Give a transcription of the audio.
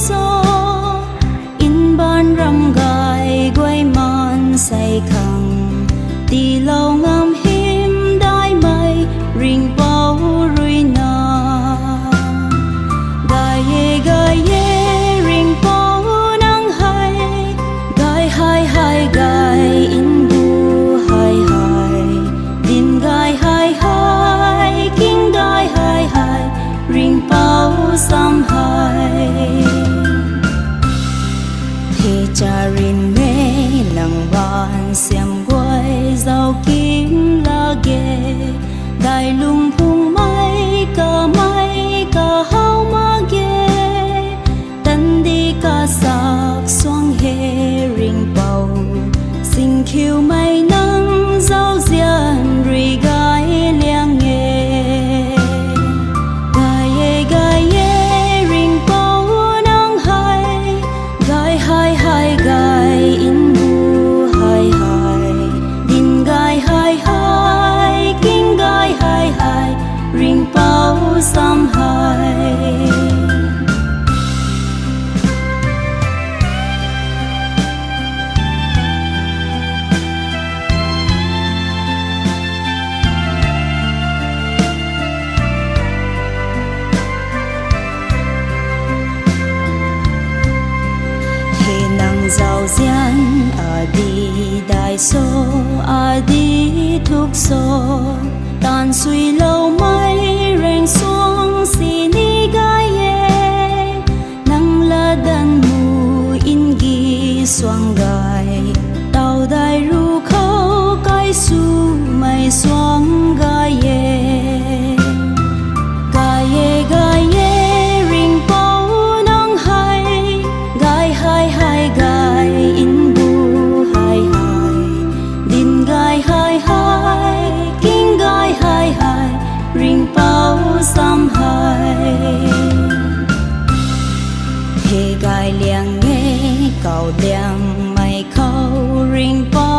so in ban ram gai guai man say khang ti lâu ngam him đai mây ring bao rui na gai ye ring bao nang hai hai gai in du hai din gai hai king gai hai ring bao sam hai thì cha rin mê lăng ban xiêm quay giàu kim la ghê đại lung phung mai cả hao ma ghê tân đi cả sạc xoang hê ring bầu xin khiêu mây nắng giàu dian rì gai liang nghề gai ye ring bầu nắng hai gai in bu hai din gai hai king gai hai ring bao sam hai giàu dian đi đại số đi thúc số tàn suy lâu mây rèn xuống xì ni gai ye nắng la đan mù in ghi xoang gai tàu đại ru khâu cái su mây xoang gai ye ring bao nắng hai gai in bu hai din gai hai king gai hai ring bao sam hai he gai liang nghe cầu liang mày khâu ring bao